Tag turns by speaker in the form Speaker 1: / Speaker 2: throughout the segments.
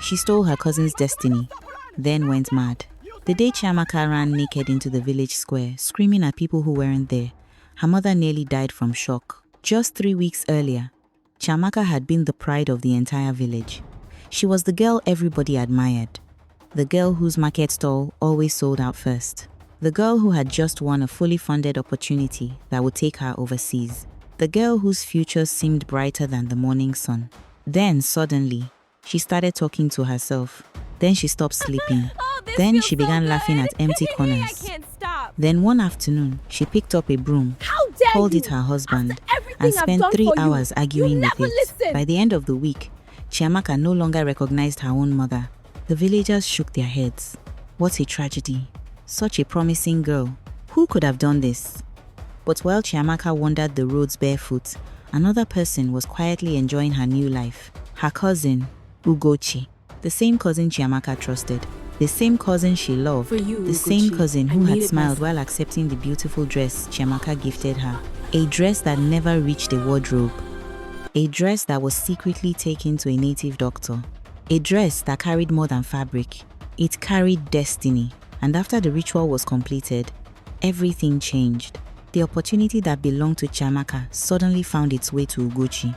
Speaker 1: She stole her cousin's destiny, then went mad. The day Chiamaka ran naked into the village square, screaming at people who weren't there, her mother nearly died from shock. Just 3 weeks earlier, Chiamaka had been the pride of the entire village. She was the girl everybody admired. The girl whose market stall always sold out first. The girl who had just won a fully funded opportunity that would take her overseas. The girl whose future seemed brighter than the morning sun. Then, suddenly, she started talking to herself. Then she stopped sleeping. Then she began laughing at empty corners. Then one afternoon, she picked up a broom, called it her husband, and spent 3 hours arguing with it. By the end of the week, Chiamaka no longer recognized her own mother. The villagers shook their heads. What a tragedy. Such a promising girl. Who could have done this? But while Chiamaka wandered the roads barefoot, another person was quietly enjoying her new life. Her cousin, Ugochi. The same cousin Chiamaka trusted. The same cousin she loved. The same cousin who had smiled while accepting the beautiful dress Chiamaka gifted her. A dress that never reached a wardrobe. A dress that was secretly taken to a native doctor. A dress that carried more than fabric. It carried destiny. And after the ritual was completed, everything changed. The opportunity that belonged to Chiamaka suddenly found its way to Ugochi.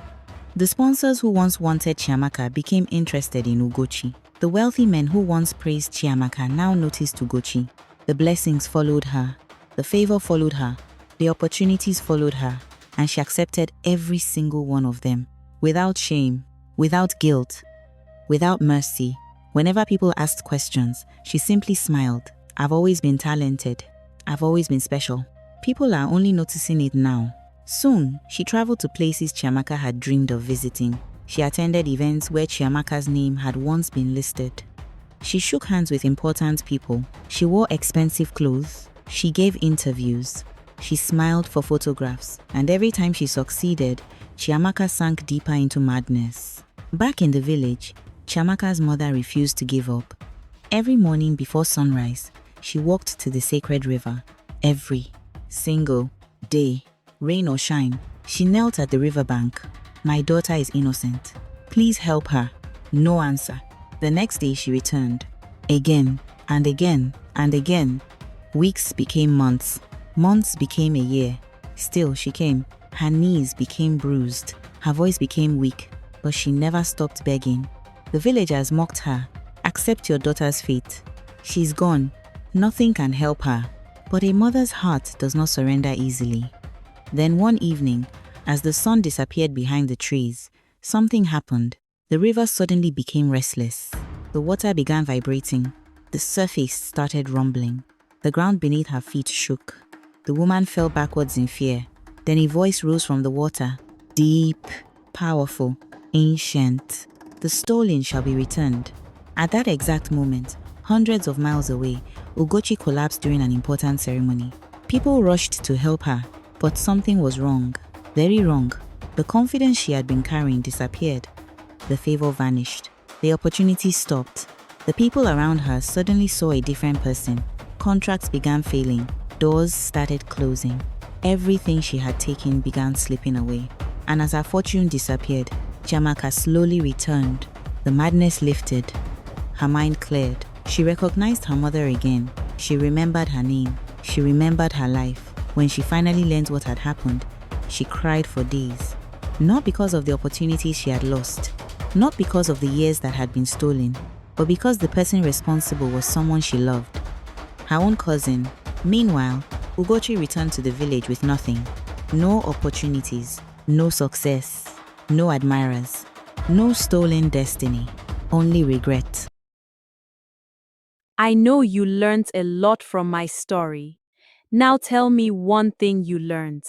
Speaker 1: The sponsors who once wanted Chiamaka became interested in Ugochi. The wealthy men who once praised Chiamaka now noticed Ugochi. The blessings followed her. The favor followed her. The opportunities followed her. And she accepted every single one of them. Without shame, without guilt, without mercy. Whenever people asked questions, she simply smiled. I've always been talented. I've always been special. People are only noticing it now. Soon, she traveled to places Chiamaka had dreamed of visiting. She attended events where Chiamaka's name had once been listed. She shook hands with important people. She wore expensive clothes. She gave interviews. She smiled for photographs. And every time she succeeded, Chiamaka sank deeper into madness. Back in the village, Chiamaka's mother refused to give up. Every morning before sunrise, she walked to the sacred river. Every single day, rain or shine, she knelt at the riverbank. My daughter is innocent. Please help her. No answer. The next day she returned. Again and again and again. Weeks became months. Months became a year. Still she came. Her knees became bruised. Her voice became weak. But she never stopped begging. The villagers mocked her. Accept your daughter's fate. She's gone. Nothing can help her. But a mother's heart does not surrender easily. Then one evening, as the sun disappeared behind the trees, something happened. The river suddenly became restless. The water began vibrating. The surface started rumbling. The ground beneath her feet shook. The woman fell backwards in fear. Then a voice rose from the water. Deep, powerful, ancient. The stolen shall be returned. At that exact moment, hundreds of miles away, Ugochi collapsed during an important ceremony. People rushed to help her, but something was wrong. Very wrong. The confidence she had been carrying disappeared. The favor vanished. The opportunity stopped. The people around her suddenly saw a different person. Contracts began failing. Doors started closing. Everything she had taken began slipping away. And as her fortune disappeared, Chiamaka slowly returned. The madness lifted. Her mind cleared. She recognized her mother again. She remembered her name. She remembered her life. When she finally learned what had happened, she cried for days. Not because of the opportunities she had lost, not because of the years that had been stolen, but because the person responsible was someone she loved. Her own cousin. Meanwhile, Ugochi returned to the village with nothing. No opportunities, no success, no admirers, no stolen destiny, only regret.
Speaker 2: I know you learned a lot from my story. Now tell me one thing you learned.